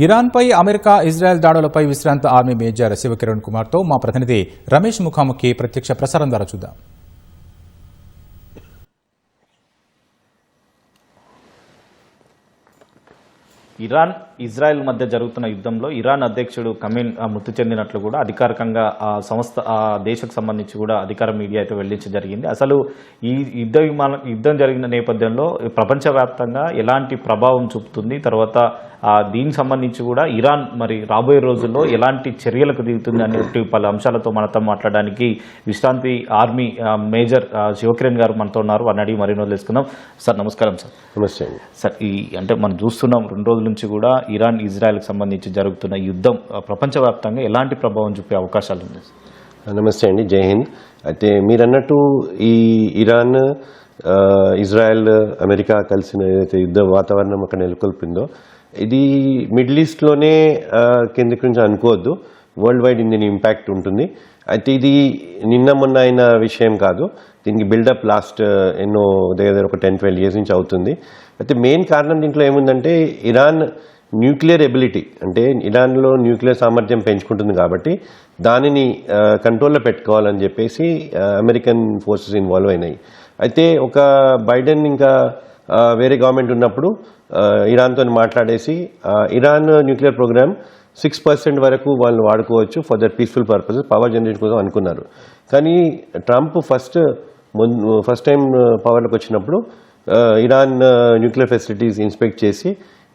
ఇరాన్పై America Israel దాడులపై విశ్రాంత army major Shivakiran కుమార్తో మా ప్రతినిధి రమేష్ ముఖాముఖి ప్రత్యక్ష ప్రసారం ద్వారా చూద్దాం. ఇరాన్ ఇజ్రాయెల్ మధ్య జరుగుతున్న యుద్ధంలో ఇరాన్ అధ్యక్షుడు ఖమేనీ మృతి చెందినట్లు కూడా అధికారికంగా ఆ దేశకు సంబంధించి కూడా అధికార మీడియా అయితే వెల్లడించడం జరిగింది. అసలు ఈ యుద్ధం జరిగిన నేపథ్యంలో ప్రపంచవ్యాప్తంగా ఎలాంటి ప్రభావం చూపుతుంది, తర్వాత దీనికి సంబంధించి కూడా ఇరాన్ మరి రాబోయే రోజుల్లో ఎలాంటి చర్యలకు దిగుతుంది అనేటువంటి పలు అంశాలతో మనతో మాట్లాడడానికి విశ్రాంతి ఆర్మీ మేజర్ శివకిరణ్ గారు మనతో ఉన్నారు. వారిని అడిగి మరిన్నో తెలుసుకుందాం. సార్ నమస్కారం. సార్ నమస్తే. సార్ అంటే మనం చూస్తున్నాం 2 రోజుల నుంచి కూడా ఇరాన్ ఇజ్రాయెల్కి సంబంధించి జరుగుతున్న యుద్ధం ప్రపంచవ్యాప్తంగా ఎలాంటి ప్రభావం చూపే అవకాశాలు ఉన్నాయి? నమస్తే అండి, జై హింద్. అయితే మీరు అన్నట్టు ఈ ఇరాన్ ఇజ్రాయెల్ అమెరికా కలిసిన ఏదైతే యుద్ధ వాతావరణం అక్కడ నెలకొల్పిందో ఇది మిడిల్ ఈస్ట్లోనే కిందకి నుంచి అనుకోవద్దు, వరల్డ్ వైడ్ దీని ఇంపాక్ట్ ఉంటుంది. అయితే ఇది నిన్న మొన్న అయిన విషయం కాదు, దీనికి బిల్డప్ లాస్ట్ ఎన్నో దగ్గర ఒక 10-12 years నుంచి అవుతుంది. అయితే మెయిన్ కారణం దీంట్లో ఏముందంటే ఇరాన్ న్యూక్లియర్ ఎబిలిటీ, అంటే ఇరాన్లో న్యూక్లియర్ సామర్థ్యం పెంచుకుంటుంది కాబట్టి దానిని కంట్రోల్లో పెట్టుకోవాలని చెప్పేసి అమెరికన్ ఫోర్సెస్ ఇన్వాల్వ్ అయినాయి. అయితే ఒక బైడెన్ ఇంకా వేరే గవర్నమెంట్ ఉన్నప్పుడు ఇరాన్తో మాట్లాడేసి ఇరాన్ న్యూక్లియర్ ప్రోగ్రామ్ 6% వరకు వాళ్ళు వాడుకోవచ్చు for that peaceful purposes, power generation కోసం అనుకున్నారు. కానీ ట్రంప్ ఫస్ట్ టైం పవర్లోకి వచ్చినప్పుడు ఇరాన్ న్యూక్లియర్ ఫెసిలిటీస్ ఇన్స్పెక్ట్ చేసి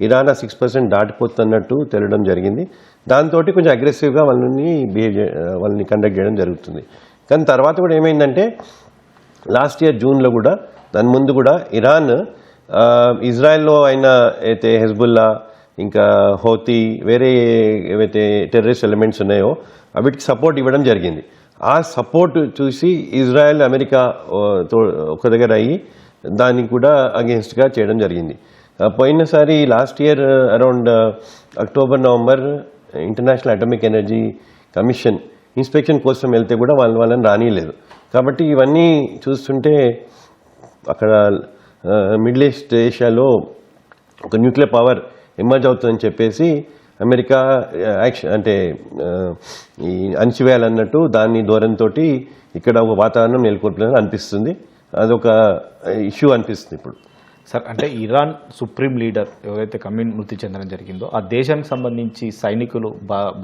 ఇరాన్ 6% దాటిపోతున్నట్టు తెలియడం జరిగింది. దాంతో కొంచెం అగ్రెసివ్గా వాళ్ళని కండక్ట్ చేయడం జరుగుతుంది. కానీ తర్వాత కూడా ఏమైందంటే లాస్ట్ ఇయర్ జూన్లో కూడా దాని ముందు కూడా ఇరాన్ ఇజ్రాయెల్లో అయిన అయితే హెజ్బుల్లా ఇంకా హౌతీ వేరే ఏవైతే టెర్రరిస్ట్ ఎలిమెంట్స్ ఉన్నాయో వీటికి సపోర్ట్ ఇవ్వడం జరిగింది. ఆ సపోర్ట్ చూసి ఇజ్రాయెల్ అమెరికా ఒక దగ్గర అయ్యి దానికి కూడా అగేన్స్ట్గా చేయడం జరిగింది. పోయినసారి last year around October November international atomic energy commission inspection కోసం వెళ్తే కూడా వాళ్ళని రానియలేదు. కాబట్టి ఇవన్నీ చూస్తుంటే అక్కడ మిడిల్ ఈస్ట్ ఏషియాలో ఒక న్యూక్లియర్ పవర్ ఎమర్జ్ అవుతుందని చెప్పేసి అమెరికా యాక్షన్ అంటే ఈ అణచివేయాలన్నట్టు దాని ధోరణితో ఇక్కడ ఒక వాతావరణం నెలకొల్పాలని అనిపిస్తుంది. అదొక ఇష్యూ అనిపిస్తుంది ఇప్పుడు. సార్ అంటే ఇరాన్ సుప్రీం లీడర్ ఎవరైతే ఖమేనీ మృతి చెందడం జరిగిందో ఆ దేశానికి సంబంధించి సైనికులు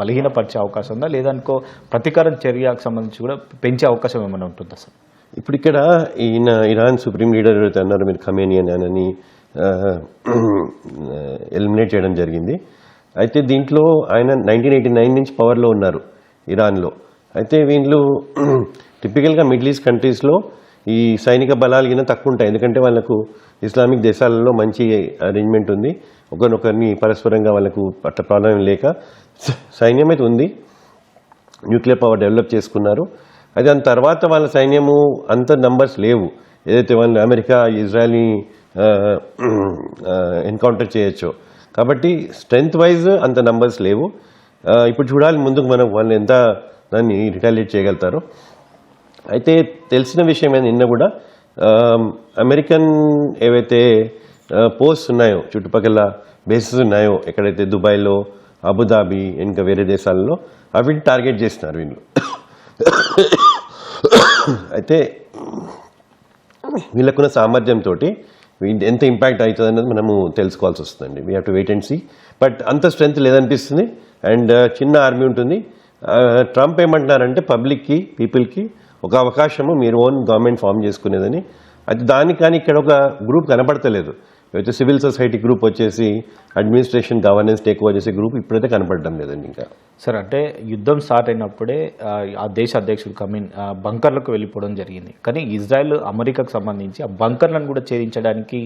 బలహీనపరిచే అవకాశం ఉందా, లేదనుకో ప్రతీకారం చర్యకు సంబంధించి కూడా పెంచే అవకాశం ఏమైనా ఉంటుందా సార్? ఇప్పుడు ఇక్కడ ఇరాన్ సుప్రీం లీడర్ ఎవరైతే అన్నారు మీరు ఖమేనీ అని ఎలిమినేట్ చేయడం జరిగింది. అయితే దీంట్లో ఆయన 1989 నుంచి పవర్లో ఉన్నారు ఇరాన్లో. అయితే వీళ్ళు టిపికల్గా మిడిల్ ఈస్ట్ కంట్రీస్లో ఈ సైనిక బలాలు కింద తక్కువ ఉంటాయి, ఎందుకంటే వాళ్ళకు ఇస్లామిక్ దేశాలలో మంచి అరేంజ్మెంట్ ఉంది, ఒకరినొకరిని పరస్పరంగా వాళ్ళకు అట్లా ప్రాబ్లం లేక సైన్యం అయితే ఉంది, న్యూక్లియర్ పవర్ డెవలప్ చేసుకున్నారు. అయితే దాని తర్వాత వాళ్ళ సైన్యము అంత నంబర్స్ లేవు, ఏదైతే వాళ్ళు అమెరికా ఇజ్రాయల్ని ఎన్కౌంటర్ చేయొచ్చో. కాబట్టి స్ట్రెంగ్త్ వైజ్ అంత నంబర్స్ లేవు. ఇప్పుడు చూడాలి ముందుకు మనం వాళ్ళు ఎంత దాన్ని రిటాలియేట్ చేయగలుగుతారో. అయితే తెలిసిన విషయం ఏంటి, నిన్న కూడా అమెరికన్ ఏవైతే పోస్ట్స్ ఉన్నాయో చుట్టుపక్కల బేసెస్ ఉన్నాయో ఎక్కడైతే దుబాయ్లో అబుదాబి ఇంకా వేరే దేశాలలో అవిని టార్గెట్ చేస్తున్నారు వీళ్ళు. అయితే వీళ్ళకున్న సామర్థ్యంతో ఎంత ఇంపాక్ట్ అవుతుంది అన్నది మనము తెలుసుకోవాల్సి వస్తుందండి. We have to wait and see. But అంత స్ట్రెంగ్త్ లేదనిపిస్తుంది అండ్ చిన్న ఆర్మీ ఉంటుంది. ట్రంప్ ఏమంటున్నారంటే పబ్లిక్కి పీపుల్కి ఒక అవకాశము మీరు ఓన్ గవర్నమెంట్ ఫామ్ చేసుకునేదని. అది దానికి కానీ ఇక్కడ ఒక గ్రూప్ కనపడతలేదు, అయితే సివిల్ సొసైటీ గ్రూప్ వచ్చేసి అడ్మినిస్ట్రేషన్ గవర్నెన్స్ టేక్ ఓవర్ చేసే గ్రూప్ ఇప్పుడైతే కనపడడం లేదండి ఇంకా. సార్ అంటే యుద్ధం స్టార్ట్ అయినప్పుడే ఆ దేశ అధ్యక్షుడు ఖమేనీ బంకర్లకు వెళ్ళిపోవడం జరిగింది. కానీ ఇజ్రాయెల్ అమెరికాకు సంబంధించి ఆ బంకర్లను కూడా ఛేదించడానికి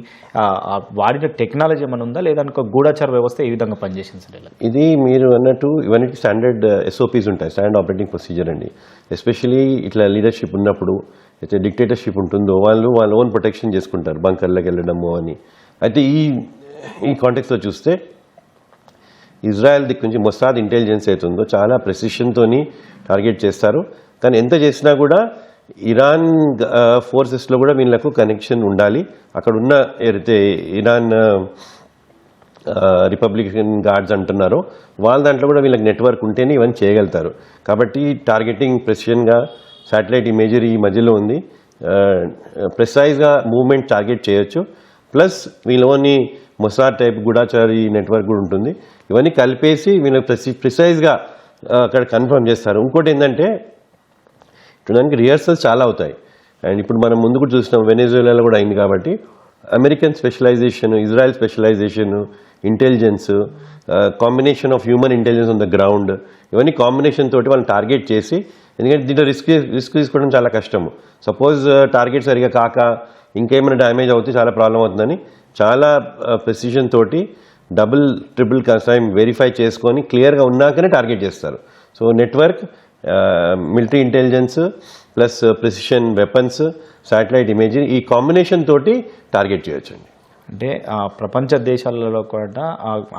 వాడిన టెక్నాలజీ ఏమైనా ఉందా, లేదనుకో గూఢచార వ్యవస్థ ఏ విధంగా పనిచేసింది సార్? ఇది మీరు అన్నట్టు ఇవన్నీ స్టాండర్డ్ SOPs ఉంటాయి, స్టాండర్డ్ ఆపరేటింగ్ ప్రొసీజర్ అండి. ఎస్పెషలీ ఇట్లా లీడర్షిప్ ఉన్నప్పుడు అయితే డిక్టేటర్షిప్ ఉంటుందో వాళ్ళు వాళ్ళ ఓన్ ప్రొటెక్షన్ చేసుకుంటారు బంకర్లకు వెళ్ళడము అని. అయితే ఈ కాంటెక్స్లో చూస్తే ఇజ్రాయెల్ దిక్కు నుంచి మొసాద్ ఇంటెలిజెన్స్ అవుతుందో చాలా ప్రెసిషన్తో టార్గెట్ చేస్తారు. కానీ ఎంత చేసినా కూడా ఇరాన్ ఫోర్సెస్లో కూడా వీళ్ళకు కనెక్షన్ ఉండాలి. అక్కడ ఉన్న ఏదైతే ఇరాన్ రిపబ్లికన్ గార్డ్స్ అంటున్నారో వాళ్ళ దాంట్లో కూడా వీళ్ళకి నెట్వర్క్ ఉంటేనే ఇవన్నీ చేయగలుగుతారు. కాబట్టి టార్గెటింగ్ ప్రెసిషన్గా శాటిలైట్ ఇమేజరీ ఈ మధ్యలో ఉంది. ప్రిసైజ్గా మూవ్మెంట్ టార్గెట్ చేయొచ్చు. ప్లస్ వీళ్ళని మొసాద్ టైప్ గూఢాచారి నెట్వర్క్ కూడా ఉంటుంది. ఇవన్నీ కలిపేసి వీళ్ళకి ప్రిసైజ్గా అక్కడ కన్ఫర్మ్ చేస్తారు. ఇంకోటి ఏంటంటే చూడడానికి రిహర్సల్స్ చాలా అవుతాయి. అండ్ ఇప్పుడు మనం ముందు కూడా చూసినాం, వెనెజువేలాలో కూడా అయింది. కాబట్టి American specialisation, Israel specialisation, intelligence, combination of human intelligence on the ground, ఇవన్నీ కాంబినేషన్ తోటి వాళ్ళని టార్గెట్ చేసి, ఎందుకంటే దీంట్లో రిస్క్ తీసుకోవడం చాలా కష్టము. సపోజ్ టార్గెట్ సరిగా కాక ఇంకేమైనా డ్యామేజ్ అవుతే చాలా ప్రాబ్లం అవుతుందని చాలా ప్రెసిషన్ తోటి డబుల్ ట్రిపుల్ టైం వెరిఫై చేసుకొని క్లియర్గా ఉన్నాకనే టార్గెట్ చేస్తారు. So network, military intelligence plus precision weapons, satellite imagery, ఈ కాంబినేషన్ తోటి టార్గెట్ చేయొచ్చండి. అంటే ప్రపంచ దేశాలలో కూడా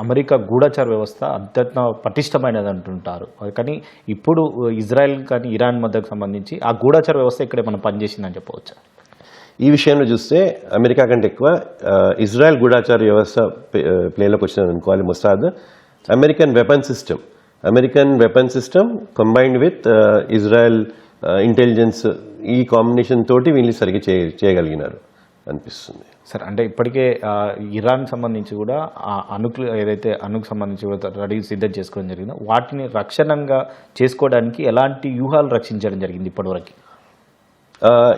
అమెరికా గూఢచార వ్యవస్థ అత్యంత పటిష్టమైనది అంటుంటారు. కానీ ఇప్పుడు ఇజ్రాయెల్ కానీ ఇరాన్ మధ్యకు సంబంధించి ఆ గూఢచార వ్యవస్థ ఇక్కడ మనం పనిచేసిందని చెప్పవచ్చు. ఈ విషయంలో చూస్తే అమెరికా కంటే ఎక్కువ ఇజ్రాయెల్ గూఢాచార వ్యవస్థ ప్లేలోకి వచ్చిందని అనుకోవాలి. Mossad American weapon system combined with Israel intelligence, ఈ కాంబినేషన్ తోటి వీళ్ళు సరిగ్గా చేయగలిగినారు అనిపిస్తుంది. సార్, అంటే ఇప్పటికే ఇరాన్ సంబంధించి కూడా ఏదైతే అణుకు సంబంధించి రెడీ సిద్ధం చేసుకోవడం జరిగిందో వాటిని రక్షణంగా చేసుకోవడానికి ఎలాంటి వ్యూహాలు రక్షించడం జరిగింది ఇప్పటివరకు?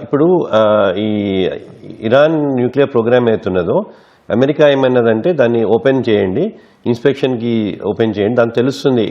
ఇప్పుడు ఈ ఇరాన్ న్యూక్లియర్ ప్రోగ్రామ్ ఏతున్నదో అమెరికా ఏమన్నదంటే దాన్ని ఓపెన్ చేయండి, ఇన్స్పెక్షన్కి ఓపెన్ చేయండి, దానికి తెలుస్తుంది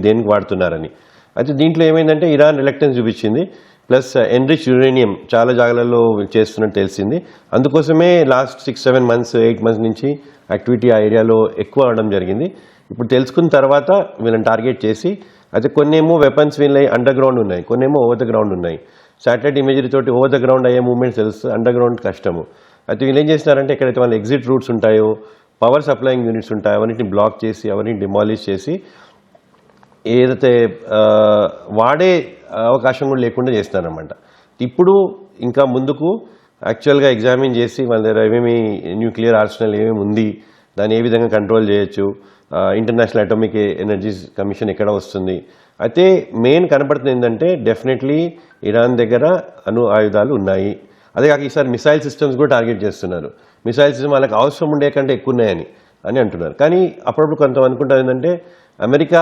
దేనికి వాడుతున్నారని. అయితే దీంట్లో ఏమైందంటే ఇరాన్ రిలక్టెన్స్ చూపించింది. ప్లస్ ఎన్రిచ్ యురేనియం చాలా జాగాలలో చేస్తున్నట్టు తెలిసింది. అందుకోసమే లాస్ట్ 6-7 months 8 months నుంచి యాక్టివిటీ ఆ ఏరియాలో ఎక్కువ అవడం జరిగింది. ఇప్పుడు తెలుసుకున్న తర్వాత వీళ్ళని టార్గెట్ చేసి, అయితే కొన్నేమో వెపన్స్ వీళ్ళ అండర్ గ్రౌండ్ ఉన్నాయి, కొన్నేమో ఓవర్ ద గ్రౌండ్ ఉన్నాయి. శాటిలైట్ ఇమేజరీ తోటి ఓవర్ ద గ్రౌండ్ అయ్యే మూవ్మెంట్స్ తెలుస్తుంది, అండర్ గ్రౌండ్ కష్టము. అయితే వీళ్ళు ఏం చేస్తున్నారంటే ఎక్కడైతే వాళ్ళ ఎగ్జిట్ రూట్స్ ఉంటాయో, పవర్ సప్లయింగ్ యూనిట్స్ ఉంటాయో అవన్నిటిని బ్లాక్ చేసి అవన్నీ డిమాలిష్ చేసి ఏదైతే వాడే అవకాశం కూడా లేకుండా చేస్తారన్నమాట. ఇప్పుడు ఇంకా ముందుకు యాక్చువల్గా ఎగ్జామిన్ చేసి వాళ్ళ దగ్గర ఏమేమి న్యూక్లియర్ ఆర్సనల్ ఏమేమి ఉంది, దాన్ని ఏ విధంగా కంట్రోల్ చేయొచ్చు, ఇంటర్నేషనల్ అటామిక్ ఎనర్జీ కమిషన్ ఎక్కడ వస్తుంది. అయితే మెయిన్ కనపడుతుంది ఏంటంటే డెఫినెట్లీ ఇరాన్ దగ్గర అణు ఆయుధాలు ఉన్నాయి. అదే కాక ఈసారి మిసైల్ సిస్టమ్స్ కూడా టార్గెట్ చేస్తున్నారు. మిసైల్ సిస్టమ్ వాళ్ళకి అవసరం ఉండే కంటే ఎక్కువ ఉన్నాయని అంటున్నారు. కానీ అప్పుడప్పుడు కొంత అనుకుంటారు ఏంటంటే అమెరికా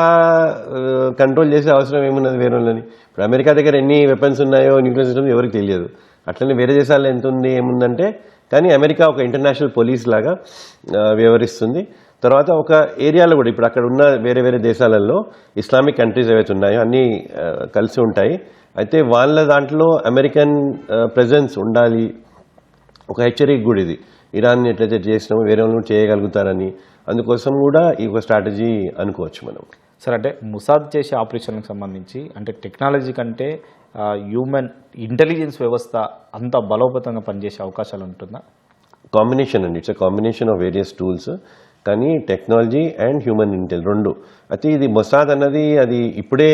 కంట్రోల్ చేసే అవసరం ఏమున్నది వేరే వాళ్ళని. ఇప్పుడు అమెరికా దగ్గర ఎన్ని వెపన్స్ ఉన్నాయో న్యూక్లియర్ సిస్టమ్స్ ఎవరికి తెలియదు. అట్లనే వేరే దేశాల్లో ఎంత ఉంది ఏముందంటే, కానీ అమెరికా ఒక ఇంటర్నేషనల్ పోలీస్ లాగా వ్యవహరిస్తుంది. తర్వాత ఒక ఏరియాలో కూడా ఇప్పుడు అక్కడ ఉన్న వేరే వేరే దేశాలలో ఇస్లామిక్ కంట్రీస్ ఏవైతే ఉన్నాయో అన్నీ కలిసి ఉంటాయి. అయితే వాళ్ళ దాంట్లో అమెరికన్ ప్రెజెన్స్ ఉండాలి. ఒక హెచ్చరిక కూడా ఇది, ఇరాన్ ఎట్లయితే చేసినామో వేరే వాళ్ళు చేయగలుగుతారని. అందుకోసం కూడా ఈ ఒక స్ట్రాటజీ అనుకోవచ్చు మనం. సార్, అంటే మొసాద్ చేసే ఆపరేషన్కి సంబంధించి అంటే టెక్నాలజీ కంటే హ్యూమన్ ఇంటెలిజెన్స్ వ్యవస్థ అంత బలోపేతంగా పనిచేసే అవకాశాలు ఉంటుందా? కాంబినేషన్ అండి, it's combination of various tools. కానీ టెక్నాలజీ అండ్ హ్యూమన్ ఇంటెల్ రెండు. అయితే ఇది మొసాద్ అన్నది అది ఇప్పుడే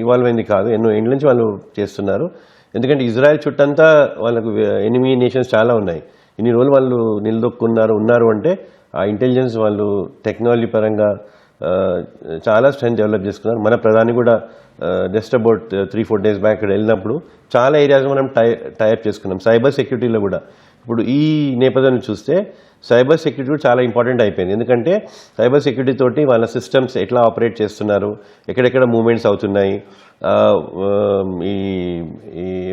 ఇవాల్వ్ అయింది కాదు, ఎన్నో ఏళ్ళ నుంచి వాళ్ళు చేస్తున్నారు. ఎందుకంటే ఇజ్రాయెల్ చుట్టంతా వాళ్ళకు ఎనిమీ నేషన్స్ చాలా ఉన్నాయి. ఇన్ని రోజులు వాళ్ళు ఉన్నారు అంటే ఆ ఇంటెలిజెన్స్ వాళ్ళు టెక్నాలజీ పరంగా చాలా స్ట్రెంత్ డెవలప్ చేసుకున్నారు. మన ప్రధాని కూడా జస్ట్ అబౌట్ 3-4 days బ్యాక్ ఇక్కడ వెళ్ళినప్పుడు చాలా ఏరియాస్ మనం టైప్ చేసుకున్నాం. సైబర్ సెక్యూరిటీలో కూడా ఇప్పుడు ఈ నేపథ్యంలో చూస్తే సైబర్ సెక్యూరిటీ కూడా చాలా ఇంపార్టెంట్ అయిపోయింది. ఎందుకంటే సైబర్ సెక్యూరిటీ తోటి వాళ్ళ సిస్టమ్స్ ఎట్లా ఆపరేట్ చేస్తున్నారు, ఎక్కడెక్కడ మూవ్మెంట్స్ అవుతున్నాయి, ఈ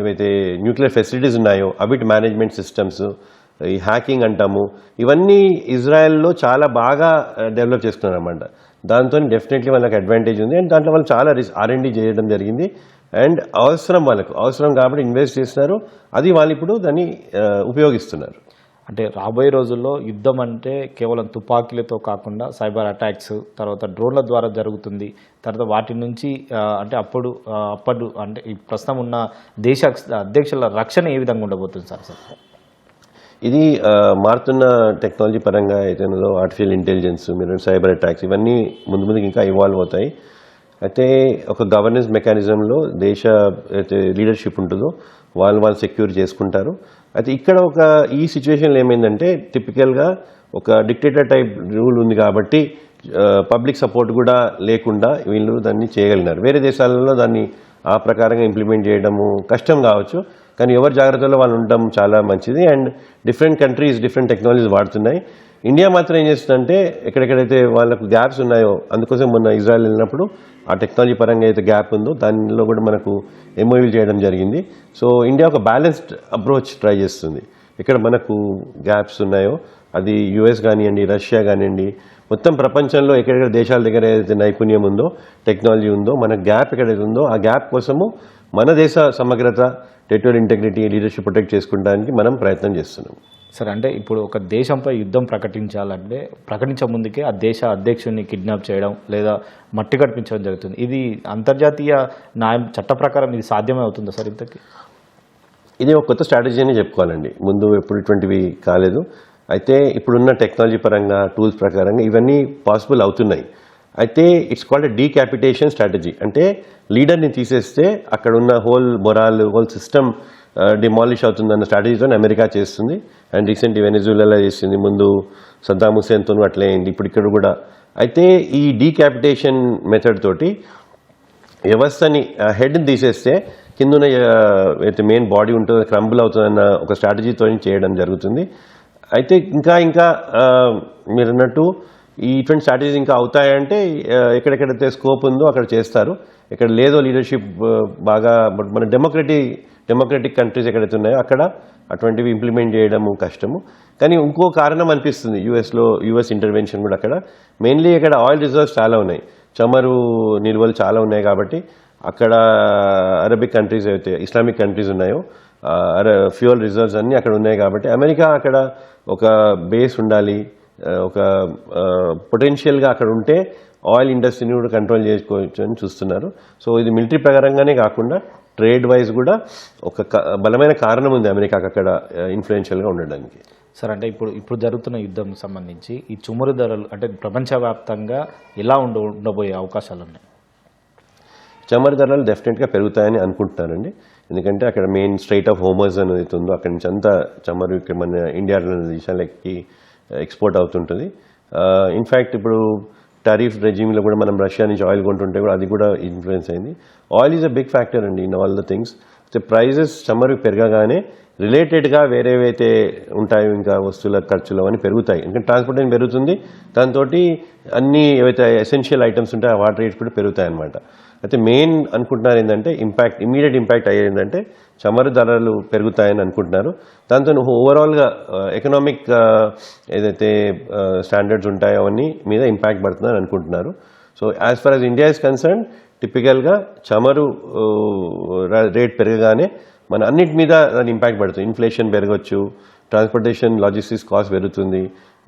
ఏవైతే న్యూక్లియర్ ఫెసిలిటీస్ ఉన్నాయో అవిటి మేనేజ్మెంట్ సిస్టమ్స్, ఈ హ్యాకింగ్ అంటాము, ఇవన్నీ ఇజ్రాయెల్లో చాలా బాగా డెవలప్ చేసుకున్నారు అన్నమాట. దాంతో డెఫినెట్లీ వాళ్ళకి అడ్వాంటేజ్ ఉంది. అండ్ దాంట్లో వాళ్ళు చాలా R&D చేయడం జరిగింది. అండ్ అవసరం కాబట్టి ఇన్వెస్ట్ చేస్తున్నారు. అది వాళ్ళు ఇప్పుడు దాన్ని ఉపయోగిస్తున్నారు. అంటే రాబోయే రోజుల్లో యుద్ధం అంటే కేవలం తుపాకీలతో కాకుండా సైబర్ అటాక్స్, తర్వాత డ్రోన్ల ద్వారా జరుగుతుంది. తర్వాత వాటి నుంచి అంటే అప్పుడు అంటే ఈ ప్రస్తుతం ఉన్న దేశ అధ్యక్షుల రక్షణ ఏ విధంగా ఉండబోతుంది సార్? ఇది మారుతున్న టెక్నాలజీ పరంగా అయితే ఆర్టిఫిషియల్ ఇంటెలిజెన్స్, మీరు సైబర్ అటాక్స్ ఇవన్నీ ముందుకు ఇంకా ఇవాల్వ్ అవుతాయి. అయితే ఒక గవర్నెన్స్ మెకానిజంలో దేశ అయితే లీడర్షిప్ ఉంటుందో వాళ్ళు సెక్యూర్ చేసుకుంటారు. అయితే ఇక్కడ ఈ సిచ్యువేషన్లో ఏమైందంటే టిపికల్గా ఒక డిక్టేటర్ టైప్ రూల్ ఉంది కాబట్టి పబ్లిక్ సపోర్ట్ కూడా లేకుండా వీళ్ళు దాన్ని చేయగలిగినారు. వేరే దేశాలలో దాన్ని ఆ ప్రకారంగా ఇంప్లిమెంట్ చేయడము కష్టం కావచ్చు, కానీ ఎవరి జాగ్రత్తలో వాళ్ళు ఉండడం చాలా మంచిది. And different countries different technologies వాడుతున్నాయి. ఇండియా మాత్రం ఏం చేస్తుందంటే ఎక్కడెక్కడైతే వాళ్ళకు గ్యాప్స్ ఉన్నాయో, అందుకోసం మొన్న ఇజ్రాయెల్ వెళ్ళినప్పుడు ఆ టెక్నాలజీ పరంగా అయితే గ్యాప్ ఉందో దానిలో కూడా మనకు ఎంఓయూలు చేయడం జరిగింది. సో ఇండియా ఒక బ్యాలెన్స్డ్ అప్రోచ్ ట్రై చేస్తుంది. ఇక్కడ మనకు గ్యాప్స్ ఉన్నాయో అది యుఎస్ కానివ్వండి, రష్యా కానివ్వండి, మొత్తం ప్రపంచంలో ఎక్కడెక్కడ దేశాల దగ్గర ఏదైతే నైపుణ్యం ఉందో, టెక్నాలజీ ఉందో, మన గ్యాప్ ఎక్కడైతే ఉందో ఆ గ్యాప్ కోసము మన దేశ సమగ్రత, టెరిటోరియల్ ఇంటెగ్రిటీ, లీడర్షిప్ ప్రొటెక్ట్ చేసుకోవడానికి మనం ప్రయత్నం చేస్తున్నాం. సరే, అంటే ఇప్పుడు ఒక దేశంపై యుద్ధం ప్రకటించాలంటే ప్రకటించే ముందుకే ఆ దేశ అధ్యక్షుడిని కిడ్నాప్ చేయడం లేదా మట్టి కడిపించడం జరుగుతుంది. ఇది అంతర్జాతీయ న్యాయం చట్ట ప్రకారం ఇది సాధ్యమే అవుతుందా సార్? ఇంతకీ ఇది ఒక కొత్త స్ట్రాటజీ అని చెప్పుకోవాలండి. ముందు ఎప్పుడు ఇటువంటివి కాలేదు. అయితే ఇప్పుడున్న టెక్నాలజీ పరంగా, టూల్స్ ప్రకారంగా ఇవన్నీ పాసిబుల్ అవుతున్నాయి. అయితే ఇట్స్ కాల్డ్ డీక్యాపిటేషన్ స్ట్రాటజీ. అంటే లీడర్ని తీసేస్తే అక్కడ ఉన్న whole morale, whole system demolish అవుతుందన్న స్ట్రాటజీతో అమెరికా చేస్తుంది. అండ్ రీసెంట్ వెనిజులాలో చేసింది, ముందు సద్దాం హుస్సేన్తో అట్లే అయింది, ఇప్పుడు ఇక్కడ కూడా. అయితే ఈ డీక్యాపిటేషన్ మెథడ్ తోటి వ్యవస్థని హెడ్ని తీసేస్తే కింద అయితే మెయిన్ బాడీ ఉంటుందో క్రంబుల్ అవుతుందన్న ఒక స్ట్రాటజీతో చేయడం జరుగుతుంది. అయితే ఇంకా మీరు అన్నట్టు ఈ ఇటువంటి స్ట్రాటజీస్ ఇంకా అవుతాయంటే ఎక్కడెక్కడైతే స్కోప్ ఉందో అక్కడ చేస్తారు. ఎక్కడ లేదో లీడర్షిప్ బాగా మన డెమోక్రటిక్ కంట్రీస్ ఎక్కడైతే ఉన్నాయో అక్కడ అటువంటివి ఇంప్లిమెంట్ చేయడము కష్టము. కానీ ఇంకో కారణం అనిపిస్తుంది, యుఎస్ ఇంటర్వెన్షన్ కూడా అక్కడ. మెయిన్లీ ఇక్కడ ఆయిల్ రిజర్వ్స్ చాలా ఉన్నాయి, చమురు నిల్వలు చాలా ఉన్నాయి. కాబట్టి అక్కడ అరబిక్ కంట్రీస్ అయితే ఇస్లామిక్ కంట్రీస్ ఉన్నాయో ఫ్యూయల్ రిజర్వ్స్ అన్నీ అక్కడ ఉన్నాయి. కాబట్టి అమెరికా అక్కడ ఒక బేస్ ఉండాలి, ఒక పొటెన్షియల్గా అక్కడ ఉంటే ఆయిల్ ఇండస్ట్రీని కూడా కంట్రోల్ చేసుకోవచ్చు అని చూస్తున్నారు. సో ఇది మిలిటరీ ప్రకారంగానే కాకుండా ట్రేడ్ వైజ్ కూడా ఒక బలమైన కారణం ఉంది అమెరికాకి అక్కడ ఇన్ఫ్లుయెన్షియల్గా ఉండడానికి. సార్, అంటే ఇప్పుడు జరుగుతున్న యుద్ధం సంబంధించి ఈ చమురు ధరలు అంటే ప్రపంచవ్యాప్తంగా ఎలా ఉండబోయే అవకాశాలు ఉన్నాయి? చమురు ధరలు డెఫినెట్గా పెరుగుతాయని అనుకుంటున్నానండి. ఎందుకంటే అక్కడ మెయిన్ స్ట్రైట్ ఆఫ్ హోమర్స్ అనేది ఉందో అక్కడి నుంచి అంతా చమురు ఇక్కడ మన ఇండియా దేశాలకి ఎక్స్పోర్ట్ అవుతుంటుంది. ఇన్ఫ్యాక్ట్ ఇప్పుడు టారిఫ్ రెజ్యూమ్లో కూడా మనం రష్యా నుంచి ఆయిల్ కొంటుంటే కూడా అది కూడా ఇన్ఫ్లుయెన్స్ అయింది. Oil is a big factor అండి ఇన్ ఆల్ ద థింగ్స్. అయితే ప్రైజెస్ చమురు పెరగగానే రిలేటెడ్గా వేరేవైతే ఉంటాయో ఇంకా వస్తువుల ఖర్చులు అవన్నీ పెరుగుతాయి. ఎందుకంటే ట్రాన్స్పోర్టేషన్ పెరుగుతుంది, దాంతో అన్ని ఏవైతే ఎసెన్షియల్ ఐటమ్స్ ఉంటాయో వాటి రేట్స్ కూడా పెరుగుతాయి అన్నమాట. అయితే మెయిన్ అనుకుంటున్నారు ఏంటంటే ఇమీడియట్ ఇంపాక్ట్ అయ్యేందంటే చమురు ధరలు పెరుగుతాయని అనుకుంటున్నారు. దాంతో ఓవరాల్గా ఎకనామిక్ ఏదైతే స్టాండర్డ్స్ ఉంటాయో అవన్నీ మీద ఇంపాక్ట్ పడుతుందని అనుకుంటున్నారు. So as far as India is concern, టిపికల్గా చమురు రేట్ పెరగగానే మన అన్నిటి మీద దాని ఇంపాక్ట్ పడుతుంది. ఇన్ఫ్లేషన్ పెరగచ్చు, ట్రాన్స్పోర్టేషన్ లాజిస్టిక్స్ కాస్ట్ పెరుగుతుంది,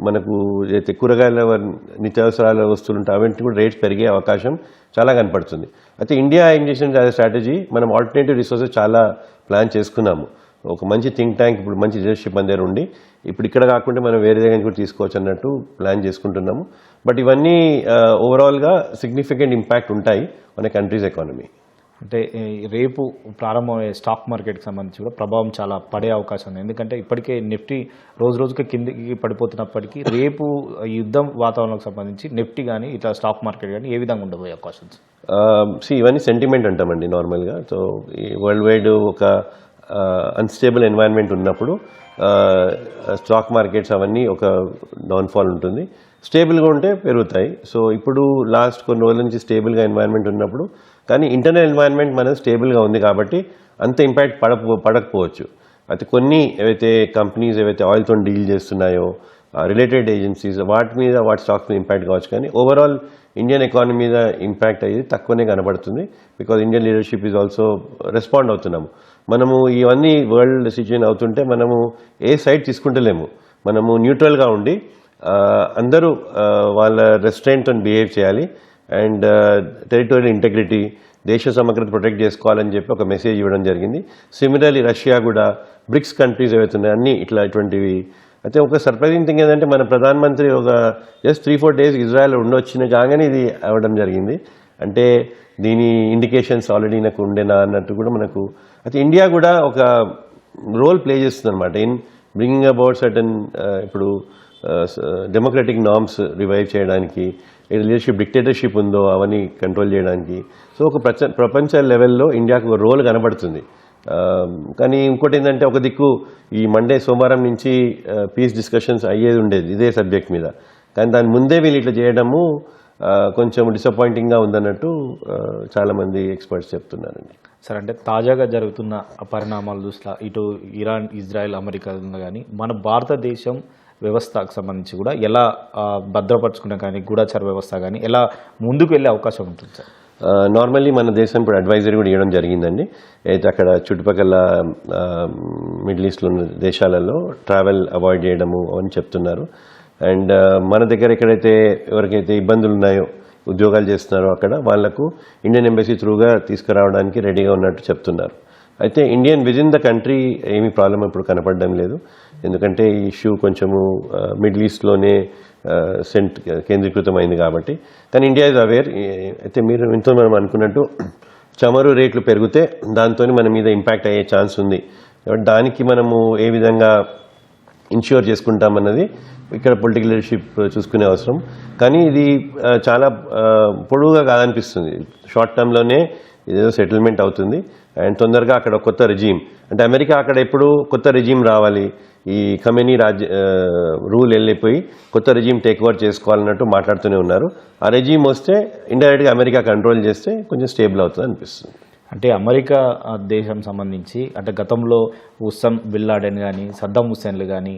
మనకు అయితే కూరగాయల నిత్యావసరాల వస్తువులు ఉంటాయి అవన్నీ కూడా రేట్స్ పెరిగే అవకాశం చాలా కనపడుతుంది. అయితే ఇండియా ఏం చేసిన స్ట్రాటజీ, మనం ఆల్టర్నేటివ్ రిసోర్సెస్ చాలా ప్లాన్ చేసుకున్నాము. ఒక మంచి థింక్ ట్యాంక్ ఇప్పుడు మంచి లీడర్షిప్ మన దగ్గర ఉండి ఇప్పుడు ఇక్కడ కాకుండా మనం వేరే దగ్గర కూడా తీసుకోవచ్చు అన్నట్టు ప్లాన్ చేసుకుంటున్నాము. బట్ ఇవన్నీ ఓవరాల్గా సిగ్నిఫికెంట్ ఇంపాక్ట్ ఉంటాయి మన కంట్రీస్ ఎకానమీ. అంటే రేపు ప్రారంభమయ్యే స్టాక్ మార్కెట్కి సంబంధించి కూడా ప్రభావం చాలా పడే అవకాశం ఉంది. ఎందుకంటే ఇప్పటికే నిఫ్టీ రోజుకి కిందికి పడిపోతున్నప్పటికీ రేపు యుద్ధం వాతావరణానికి సంబంధించి నిఫ్టీ కానీ ఇట్లా స్టాక్ మార్కెట్ కానీ ఏ విధంగా ఉండబోయే అవకాశం? ఇవన్నీ సెంటిమెంట్ అంటామండి నార్మల్గా. సో ఈ వరల్డ్ వైడ్ ఒక అన్స్టేబుల్ ఎన్వైరన్మెంట్ ఉన్నప్పుడు స్టాక్ మార్కెట్స్ అవన్నీ ఒక డౌన్ఫాల్ ఉంటుంది. స్టేబుల్గా ఉంటే పెరుగుతాయి. సో ఇప్పుడు లాస్ట్ కొన్ని రోజుల నుంచి స్టేబుల్గా ఎన్వైరన్మెంట్ ఉన్నప్పుడు, కానీ ఇంటర్నల్ ఎన్వైరన్మెంట్ మనది స్టేబుల్గా ఉంది కాబట్టి అంత ఇంపాక్ట్ పడకపోవచ్చు. అయితే కొన్ని ఏవైతే కంపెనీస్ ఏవైతే ఆయిల్తో డీల్ చేస్తున్నాయో రిలేటెడ్ ఏజెన్సీస్ వాటి స్టాక్స్ మీద ఇంపాక్ట్ కావచ్చు. కానీ ఓవరాల్ ఇండియన్ ఎకానమీ మీద ఇంపాక్ట్ అయ్యేది తక్కువనే కనబడుతుంది. Because Indian leadership is also respond అవుతున్నాము. మనము ఇవన్నీ వరల్డ్ సిచ్యువేషన్ అవుతుంటే మనము ఏ సైడ్ తీసుకుంటలేము. మనము న్యూట్రల్గా ఉండి అందరూ వాళ్ళ రెస్ట్రెయింట్తో బిహేవ్ చేయాలి. అండ్ టెరిటోరియల్ ఇంటెగ్రిటీ, దేశ సమగ్రత ప్రొటెక్ట్ చేసుకోవాలని చెప్పి ఒక మెసేజ్ ఇవ్వడం జరిగింది. సిమిలర్లీ రష్యా కూడా, బ్రిక్స్ కంట్రీస్ ఏవైతే ఉన్నాయో అన్నీ ఇటువంటివి. అయితే ఒక సర్ప్రైజింగ్ థింగ్ ఏంటంటే మన ప్రధానమంత్రి ఒక జస్ట్ 3-4 days ఇజ్రాయెల్ ఉండొచ్చిన కాగానే ఇది అవ్వడం జరిగింది. అంటే దీని ఇండికేషన్స్ ఆల్రెడీ నాకు ఉండేనా అన్నట్టు కూడా మనకు. అయితే ఇండియా కూడా ఒక రోల్ ప్లే చేస్తుంది అనమాట ఇన్ బ్రింగింగ్ అబౌట్ సర్టన్ ఇప్పుడు డెమోక్రటిక్ నార్మ్స్ రివైవ్ చేయడానికి, లీడర్షిప్ డిక్టేటర్షిప్ ఉందో అవన్నీ కంట్రోల్ చేయడానికి. సో ఒక ప్రపంచ లెవెల్లో ఇండియాకు ఒక రోల్ కనబడుతుంది. కానీ ఇంకోటి ఏంటంటే ఒక దిక్కు ఈ సోమవారం నుంచి పీస్ డిస్కషన్స్ అయ్యేది ఉండేది ఇదే సబ్జెక్ట్ మీద. కానీ దాని ముందే వీళ్ళు ఇట్లా చేయడము కొంచెం డిసప్పాయింటింగ్గా ఉందన్నట్టు చాలామంది ఎక్స్పర్ట్స్ చెప్తున్నారండి. సార్, అంటే తాజాగా జరుగుతున్న పరిణామాలు చూస్తా ఇటు ఇరాన్, ఇజ్రాయెల్, అమెరికా కానీ మన భారతదేశం వ్యవస్థకు సంబంధించి కూడా ఎలా భద్రపరచుకునే కానీ గూఢచార వ్యవస్థ కానీ ఎలా ముందుకు వెళ్ళే అవకాశం ఉంటుంది సార్? నార్మల్లీ మన దేశం ఇప్పుడు అడ్వైజరీ కూడా ఇవ్వడం జరిగిందండి. అయితే అక్కడ చుట్టుపక్కల మిడిల్ ఈస్ట్లో ఉన్న దేశాలలో ట్రావెల్ అవాయిడ్ చేయడము అని చెప్తున్నారు. అండ్ మన దగ్గర ఎక్కడైతే ఎవరికైతే ఇబ్బందులు ఉన్నాయో, ఉద్యోగాలు చేస్తున్నారో అక్కడ వాళ్లకు ఇండియన్ ఎంబసీ త్రూగా తీసుకురావడానికి రెడీగా ఉన్నట్టు చెప్తున్నారు. అయితే ఇండియన్ విజిన్ ద కంట్రీ ఏమీ ప్రాబ్లం ఇప్పుడు కనపడడం లేదు. ఎందుకంటే ఈ ఇష్యూ కొంచెము మిడిల్ ఈస్ట్లోనే కేంద్రీకృతమైంది కాబట్టి. కానీ ఇండియా ఇస్ అవేర్. అయితే ఇంతో మనం అనుకున్నట్టు చమురు రేట్లు పెరిగితే దాంతో మన మీద ఇంపాక్ట్ అయ్యే ఛాన్స్ ఉంది. దానికి మనము ఏ విధంగా ఇన్ష్యూర్ చేసుకుంటామన్నది ఇక్కడ పొలిటికల్ లీడర్షిప్ చూసుకునే అవసరం. కానీ ఇది చాలా పొడవుగా కాదనిపిస్తుంది. షార్ట్ టర్మ్లోనే ఇదేదో సెటిల్మెంట్ అవుతుంది. అండ్ తొందరగా అక్కడ కొత్త రెజీమ్, అంటే అమెరికా అక్కడ ఎప్పుడు కొత్త రెజీమ్ రావాలి, ఈ ఖమేనీ రూల్ వెళ్ళిపోయి కొత్త రెజీమ్ టేక్ ఓవర్ చేసుకోవాలన్నట్టు మాట్లాడుతూనే ఉన్నారు. ఆ రెజీమ్ వస్తే ఇండైరెక్ట్గా అమెరికా కంట్రోల్ చేస్తే కొంచెం స్టేబుల్ అవుతుంది అనిపిస్తుంది. అంటే అమెరికా దేశం సంబంధించి అంటే గతంలో ఉస్సామ్ బిన్ లాడెన్ కానీ సద్దాం హుస్సేన్లు కానీ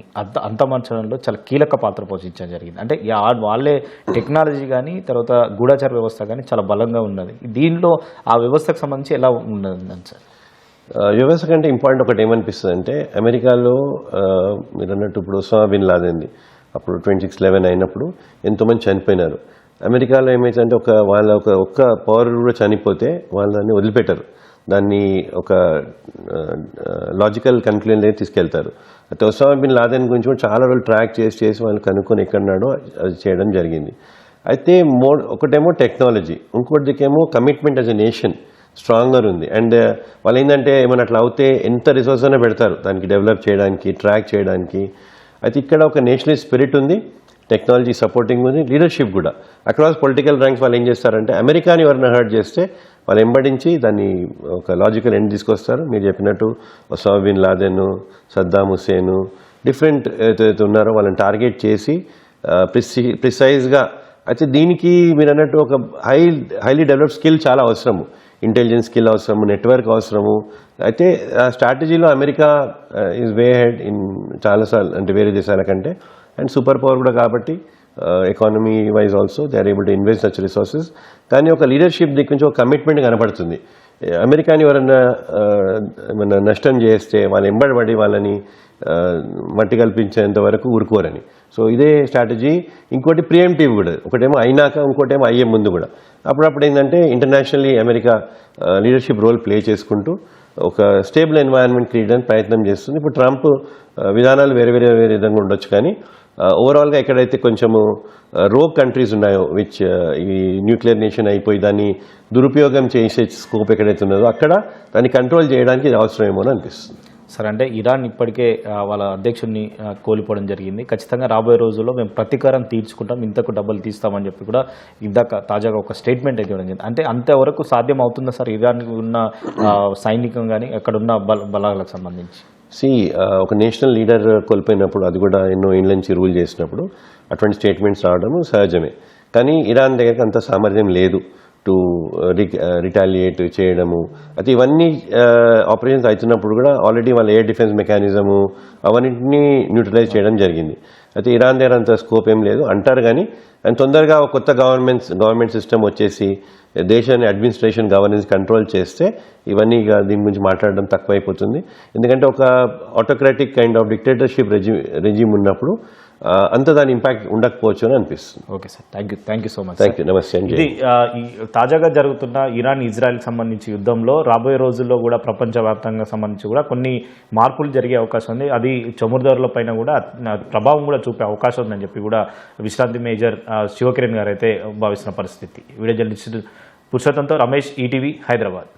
అంతమంచడంలో చాలా కీలక పాత్ర పోషించడం జరిగింది. అంటే వాళ్ళే టెక్నాలజీ కానీ తర్వాత గూఢచార వ్యవస్థ కానీ చాలా బలంగా ఉన్నది. దీనిలో ఆ వ్యవస్థకు సంబంధించి ఎలా ఉన్నది సార్? వ్యవస్థ కంటే ఇంపార్టెంట్ ఒకటి ఏమనిపిస్తుంది అంటే అమెరికాలో మీరు అన్నట్టు ఇప్పుడు ఉస్సామా బిన్ లాదెన్ అప్పుడు 26/11 అయినప్పుడు ఎంతోమంది చనిపోయినారు. అమెరికాలో ఏమైతుందంటే వాళ్ళ ఒక్క పౌరుడు కూడా చనిపోతే వాళ్ళు దాన్ని వదిలిపెట్టరు, దాన్ని ఒక లాజికల్ కన్క్లూజన్ దగ్గర తీసుకెళ్తారు. అయితే ఉస్సామా బిన్ లాదెన్ గురించి కూడా చాలా రోజులు ట్రాక్ చేసి వాళ్ళు కనుక్కొని ఎక్కడున్నాడో అది చేయడం జరిగింది. అయితే ఒకటేమో టెక్నాలజీ, ఇంకోటి దిక్కేమో commitment as a nation stronger ఉంది. అండ్ వాళ్ళు ఏంటంటే ఏమైనా అట్లా అవుతే ఎంత రిసోర్స్ అయినా పెడతారు దానికి డెవలప్ చేయడానికి, ట్రాక్ చేయడానికి. అయితే ఇక్కడ ఒక నేషనల్ స్పిరిట్ ఉంది, టెక్నాలజీ సపోర్టింగ్ ఉంది, లీడర్షిప్ కూడా. అక్రాస్ పొలిటికల్ ర్యాంక్స్ వాళ్ళు ఏం చేస్తారంటే అమెరికాని ఎవరైనా హర్ట్ చేస్తే వాళ్ళు ఎంబడించి దాన్ని ఒక లాజికల్ ఎండ్ తీసుకొస్తారు. మీరు చెప్పినట్టు Osama bin Laden, Saddam Hussein, different ఏదైతే ఉన్నారో వాళ్ళని టార్గెట్ చేసి ప్రిసైజ్గా. అయితే దీనికి మీరు అన్నట్టు ఒక హైలీ డెవలప్డ్ స్కిల్ చాలా అవసరము, ఇంటెలిజెన్స్ స్కిల్ అవసరము, నెట్వర్క్ అవసరము. అయితే ఆ స్ట్రాటజీలో America is way head in చాలాసార్లు, అంటే వేరే దేశాల కంటే. అండ్ సూపర్ పవర్ కూడా కాబట్టి economy wise also they are able to invest such resources. కానీ ఒక లీడర్షిప్ దిక్కు నుంచి ఒక కమిట్మెంట్ కనపడుతుంది. అమెరికాని ఎవరైనా ఏమన్నా నష్టం చేస్తే వాళ్ళు ఎంబడబడి వాళ్ళని మట్టి కల్పించేంత వరకు ఊరుకోరని. సో ఇదే స్ట్రాటజీ. ఇంకోటి ప్రియంటివ్ కూడా, ఒకటేమో అయినాక ఇంకోటేమో అయ్యే ముందు కూడా. అప్పుడప్పుడు ఏంటంటే internationally America leadership role play చేసుకుంటూ ఒక స్టేబుల్ ఎన్వైరన్మెంట్ క్రియేట్ చేయడానికి ప్రయత్నం చేస్తుంది. ఇప్పుడు ట్రంప్ విధానాలు వేరే విధంగా ఉండొచ్చు, కానీ ఓవరాల్గా ఎక్కడైతే కొంచెము రోగ్ కంట్రీస్ ఉన్నాయో విచ్ ఈ న్యూక్లియర్ నేషన్ అయిపోయి దాన్ని దురుపయోగం చేసే స్కోప్ ఎక్కడైతే ఉన్నదో అక్కడ దాన్ని కంట్రోల్ చేయడానికి ఇది అవసరమేమో అని అనిపిస్తుంది. సరే, అంటే ఇరాన్ ఇప్పటికే వాళ్ళ అధ్యక్షుడిని కోల్పోవడం జరిగింది. ఖచ్చితంగా రాబోయే రోజుల్లో మేము ప్రతీకారం తీర్చుకుంటాం, ఇంతకు డబ్బులు తీస్తామని చెప్పి కూడా ఇందాక తాజాగా ఒక స్టేట్మెంట్ అయితే ఇవ్వడం జరిగింది. అంటే అంతవరకు సాధ్యం అవుతుందా సార్ ఇరాన్కి ఉన్న సైనికం కానీ అక్కడున్న బలాలకు సంబంధించి? ఒక నేషనల్ లీడర్ కోల్పోయినప్పుడు, అది కూడా ఎన్నో ఏళ్ళ నుంచి రూల్ చేసినప్పుడు అటువంటి స్టేట్మెంట్స్ రావడం సహజమే. కానీ ఇరాన్ దగ్గరికి అంత సామర్థ్యం లేదు టు రిటాలియేట్ చేయడము. అయితే ఇవన్నీ ఆపరేషన్స్ అవుతున్నప్పుడు కూడా ఆల్రెడీ వాళ్ళ ఎయిర్ డిఫెన్స్ మెకానిజము అవన్నింటినీ న్యూట్రలైజ్ చేయడం జరిగింది. అయితే ఇరాన్ దగ్గర అంత స్కోప్ ఏం లేదు అంటారు. కానీ అండ్ తొందరగా ఒక కొత్త గవర్నమెంట్ సిస్టమ్ వచ్చేసి దేశాన్ని అడ్మినిస్ట్రేషన్ గవర్నెన్స్ కంట్రోల్ చేస్తే ఇవన్నీ దీని గురించి మాట్లాడడం తక్కువైపోతుంది. ఎందుకంటే ఒక autocratic kind of dictatorship regime ఉన్నప్పుడు అంత దాని ఇంపాక్ట్ ఉండకపోవచ్చు అని అనిపిస్తుంది. Okay sir, thank you so much. Thank you, నమస్తే. ఇది తాజాగా జరుగుతున్న ఇరాన్ ఇజ్రాయెల్కి సంబంధించి యుద్ధంలో రాబోయే రోజుల్లో కూడా ప్రపంచవ్యాప్తంగా సంబంధించి కూడా కొన్ని మార్పులు జరిగే అవకాశం ఉంది. అది చమురు ధరల పైన కూడా ప్రభావం కూడా చూపే అవకాశం ఉందని చెప్పి కూడా విశ్రాంతి మేజర్ శివకిరణ్ గారు అయితే భావిస్తున్న పరిస్థితి. వీడియో జర్నలిస్ట్ పురుషోత్తంతో రమేష్, ఈటీవీ, హైదరాబాద్.